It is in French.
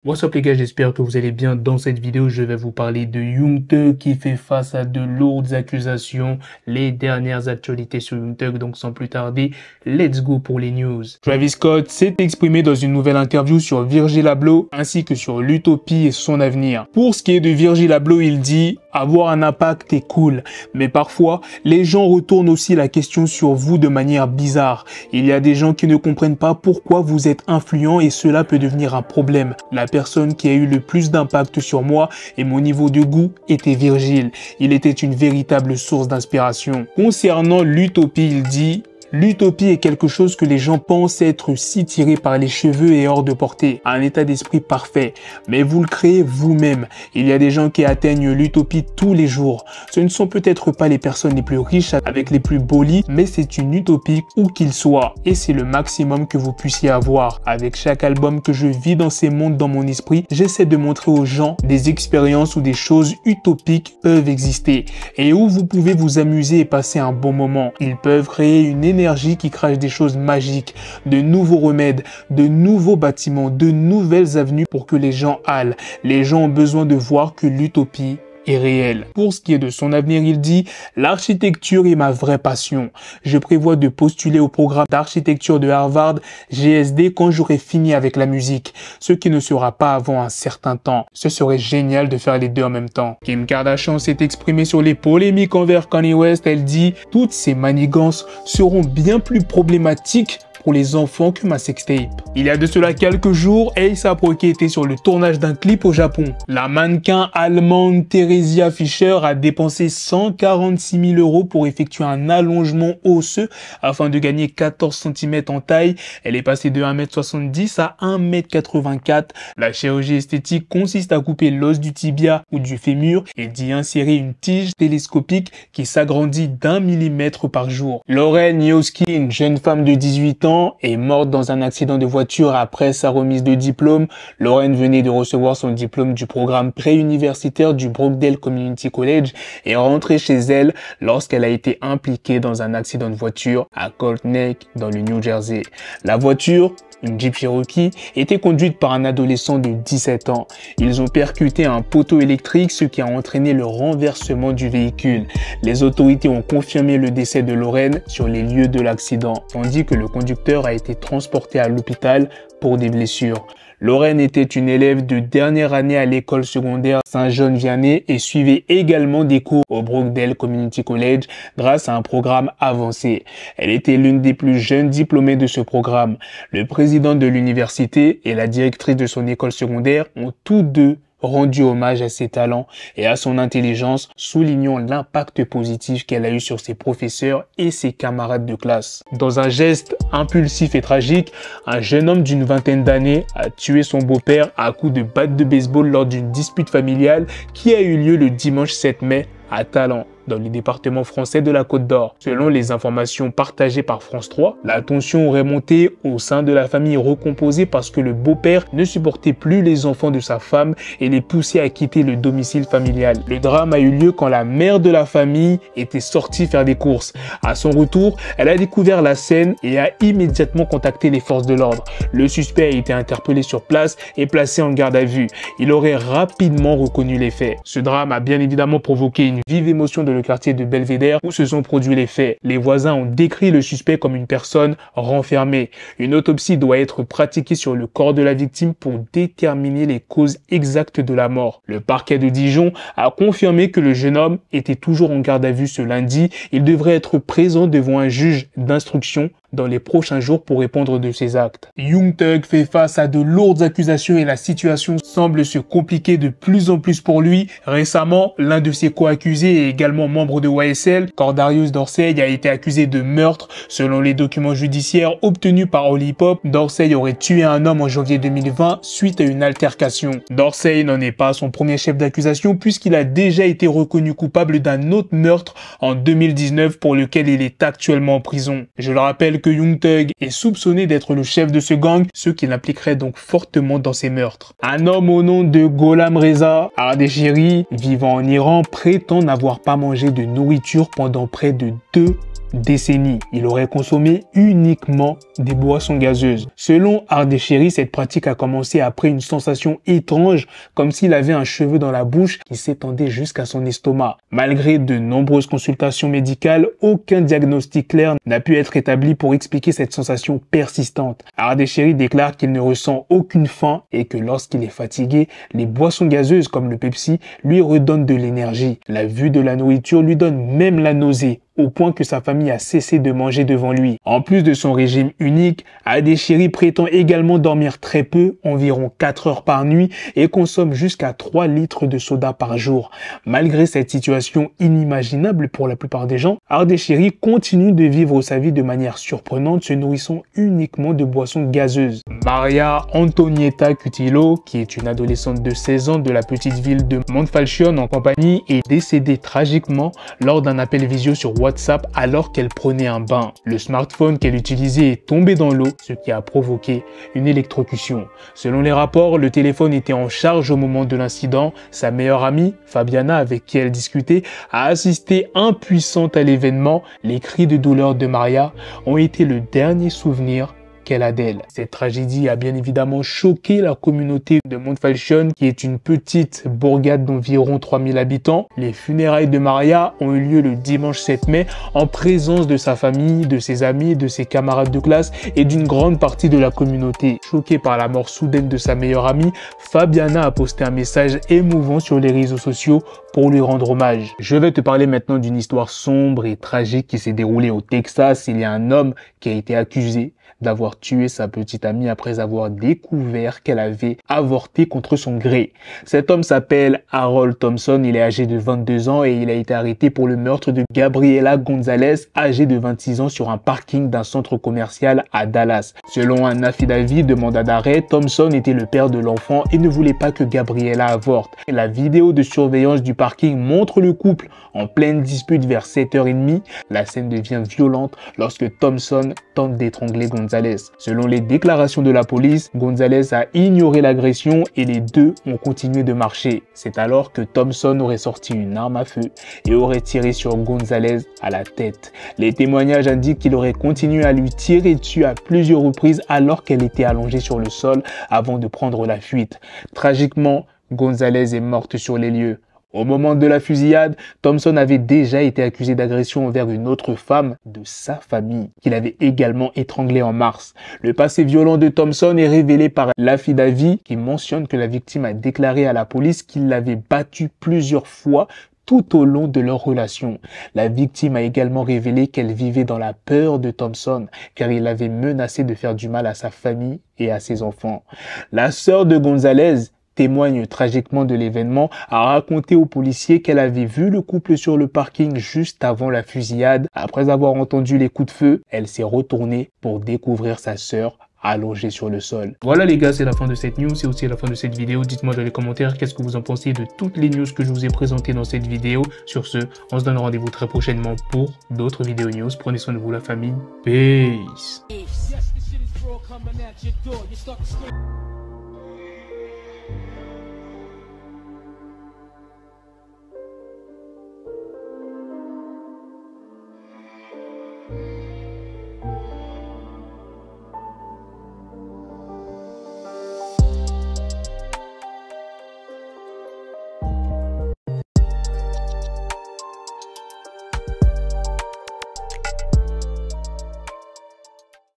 What's up les gars, j'espère que vous allez bien. Dans cette vidéo, je vais vous parler de Young Thug qui fait face à de lourdes accusations, les dernières actualités sur Young Thug. Donc sans plus tarder, let's go pour les news. Travis Scott s'est exprimé dans une nouvelle interview sur Virgil Abloh ainsi que sur l'utopie et son avenir. Pour ce qui est de Virgil Abloh, il dit « Avoir un impact est cool, mais parfois, les gens retournent aussi la question sur vous de manière bizarre. Il y a des gens qui ne comprennent pas pourquoi vous êtes influent et cela peut devenir un problème. La personne qui a eu le plus d'impact sur moi et mon niveau de goût était Virgil. Il était une véritable source d'inspiration. » Concernant l'utopie, il dit « L'utopie est quelque chose que les gens pensent être si tiré par les cheveux et hors de portée, un état d'esprit parfait. Mais vous le créez vous-même. Il y a des gens qui atteignent l'utopie tous les jours. Ce ne sont peut-être pas les personnes les plus riches avec les plus beaux lits, mais c'est une utopie où qu'ils soient. Et c'est le maximum que vous puissiez avoir. Avec chaque album que je vis dans ces mondes dans mon esprit, j'essaie de montrer aux gens des expériences où des choses utopiques peuvent exister et où vous pouvez vous amuser et passer un bon moment. Ils peuvent créer une énergie qui crache des choses magiques, de nouveaux remèdes, de nouveaux bâtiments, de nouvelles avenues pour que les gens hâlent. Les gens ont besoin de voir que l'utopie est réel. Pour ce qui est de son avenir, il dit « L'architecture est ma vraie passion. Je prévois de postuler au programme d'architecture de Harvard GSD quand j'aurai fini avec la musique, ce qui ne sera pas avant un certain temps. Ce serait génial de faire les deux en même temps. » Kim Kardashian s'est exprimée sur les polémiques envers Kanye West. Elle dit « Toutes ces manigances seront bien plus problématiques pour les enfants que ma sextape. » Il y a de cela quelques jours, A$AP Rocky était sur le tournage d'un clip au Japon. La mannequin allemande Theresia Fischer a dépensé 146 000 € pour effectuer un allongement osseux afin de gagner 14 cm en taille. Elle est passée de 1m70 à 1m84. La chirurgie esthétique consiste à couper l'os du tibia ou du fémur et d'y insérer une tige télescopique qui s'agrandit d'1 mm par jour. Lauren Yoski, une jeune femme de 18 ans, est morte dans un accident de voiture après sa remise de diplôme. Lauren venait de recevoir son diplôme du programme préuniversitaire du Brookdale Community College et est rentrée chez elle lorsqu'elle a été impliquée dans un accident de voiture à Cold Neck dans le New Jersey. La voiture, une Jeep Cherokee, était conduite par un adolescent de 17 ans. Ils ont percuté un poteau électrique, ce qui a entraîné le renversement du véhicule. Les autorités ont confirmé le décès de Lauren sur les lieux de l'accident, tandis que le conducteur a été transporté à l'hôpital pour des blessures. Lauren était une élève de dernière année à l'école secondaire Saint-Jean-Vianney et suivait également des cours au Brookdale Community College grâce à un programme avancé. Elle était l'une des plus jeunes diplômées de ce programme. Le président de l'université et la directrice de son école secondaire ont tous deux rendu hommage à ses talents et à son intelligence, soulignant l'impact positif qu'elle a eu sur ses professeurs et ses camarades de classe. Dans un geste impulsif et tragique, un jeune homme d'une vingtaine d'années a tué son beau-père à coups de batte de baseball lors d'une dispute familiale qui a eu lieu le dimanche 7 mai à Talent, dans le département français de la Côte d'Or. Selon les informations partagées par France 3, la tension aurait monté au sein de la famille recomposée parce que le beau-père ne supportait plus les enfants de sa femme et les poussait à quitter le domicile familial. Le drame a eu lieu quand la mère de la famille était sortie faire des courses. À son retour, elle a découvert la scène et a immédiatement contacté les forces de l'ordre. Le suspect a été interpellé sur place et placé en garde à vue. Il aurait rapidement reconnu les faits. Ce drame a bien évidemment provoqué une vive émotion dans le quartier de Belvédère où se sont produits les faits. Les voisins ont décrit le suspect comme une personne renfermée. Une autopsie doit être pratiquée sur le corps de la victime pour déterminer les causes exactes de la mort. Le parquet de Dijon a confirmé que le jeune homme était toujours en garde à vue ce lundi. Il devrait être présent devant un juge d'instruction dans les prochains jours pour répondre de ses actes. Young Thug fait face à de lourdes accusations et la situation semble se compliquer de plus en plus pour lui. Récemment, l'un de ses co-accusés et également membre de YSL, Cordarius Dorsey, a été accusé de meurtre. Selon les documents judiciaires obtenus par Holypop, Dorsey aurait tué un homme en janvier 2020 suite à une altercation. Dorsey n'en est pas son premier chef d'accusation puisqu'il a déjà été reconnu coupable d'un autre meurtre en 2019 pour lequel il est actuellement en prison. Je le rappelle que Young Thug est soupçonné d'être le chef de ce gang, ce qui l'impliquerait donc fortement dans ces meurtres. Un homme au nom de Gholam Reza Ardeshiri, vivant en Iran, prétend n'avoir pas mangé de nourriture pendant près de 2 décennies. Il aurait consommé uniquement des boissons gazeuses. Selon Ardesheri, cette pratique a commencé après une sensation étrange, comme s'il avait un cheveu dans la bouche qui s'étendait jusqu'à son estomac. Malgré de nombreuses consultations médicales, aucun diagnostic clair n'a pu être établi pour expliquer cette sensation persistante. Ardesheri déclare qu'il ne ressent aucune faim et que lorsqu'il est fatigué, les boissons gazeuses comme le Pepsi lui redonnent de l'énergie. La vue de la nourriture lui donne même la nausée, au point que sa famille a cessé de manger devant lui. En plus de son régime unique, Ardesheri prétend également dormir très peu, environ 4 heures par nuit, et consomme jusqu'à 3 litres de soda par jour. Malgré cette situation inimaginable pour la plupart des gens, Ardesheri continue de vivre sa vie de manière surprenante, se nourrissant uniquement de boissons gazeuses. Maria Antonietta Cutillo, qui est une adolescente de 16 ans de la petite ville de Monfalcione en Campanie, est décédée tragiquement lors d'un appel visio sur WhatsApp alors qu'elle prenait un bain. Le smartphone qu'elle utilisait est tombé dans l'eau, ce qui a provoqué une électrocution. Selon les rapports, le téléphone était en charge au moment de l'incident. Sa meilleure amie, Fabiana, avec qui elle discutait, a assisté impuissante à l'événement. Les cris de douleur de Maria ont été le dernier souvenir qu'elle a d'elle. Cette tragédie a bien évidemment choqué la communauté de Monfalcione, qui est une petite bourgade d'environ 3000 habitants. Les funérailles de Maria ont eu lieu le dimanche 7 mai en présence de sa famille, de ses amis, de ses camarades de classe et d'une grande partie de la communauté. Choquée par la mort soudaine de sa meilleure amie, Fabiana a posté un message émouvant sur les réseaux sociaux pour lui rendre hommage. Je vais te parler maintenant d'une histoire sombre et tragique qui s'est déroulée au Texas. Il y a un homme qui a été accusé d'avoir tué sa petite amie après avoir découvert qu'elle avait avorté contre son gré. Cet homme s'appelle Harold Thompson, il est âgé de 22 ans et il a été arrêté pour le meurtre de Gabriela Gonzalez, âgée de 26 ans, sur un parking d'un centre commercial à Dallas. Selon un affidavit de mandat d'arrêt, Thompson était le père de l'enfant et ne voulait pas que Gabriela avorte. La vidéo de surveillance du parking montre le couple en pleine dispute vers 7h30. La scène devient violente lorsque Thompson tente d'étrangler Gonzalez. Selon les déclarations de la police, Gonzalez a ignoré l'agression et les deux ont continué de marcher. C'est alors que Thompson aurait sorti une arme à feu et aurait tiré sur Gonzalez à la tête. Les témoignages indiquent qu'il aurait continué à lui tirer dessus à plusieurs reprises alors qu'elle était allongée sur le sol avant de prendre la fuite. Tragiquement, Gonzalez est morte sur les lieux. Au moment de la fusillade, Thompson avait déjà été accusé d'agression envers une autre femme de sa famille, qu'il avait également étranglée en mars. Le passé violent de Thompson est révélé par l'affidavit qui mentionne que la victime a déclaré à la police qu'il l'avait battue plusieurs fois tout au long de leur relation. La victime a également révélé qu'elle vivait dans la peur de Thompson, car il avait menacé de faire du mal à sa famille et à ses enfants. La sœur de Gonzalez témoigne tragiquement de l'événement, a raconté aux policiers qu'elle avait vu le couple sur le parking juste avant la fusillade. Après avoir entendu les coups de feu, elle s'est retournée pour découvrir sa sœur allongée sur le sol. Voilà les gars, c'est la fin de cette news, c'est aussi la fin de cette vidéo. Dites-moi dans les commentaires qu'est-ce que vous en pensez de toutes les news que je vous ai présentées dans cette vidéo. Sur ce, on se donne rendez-vous très prochainement pour d'autres vidéos news. Prenez soin de vous la famille. Peace.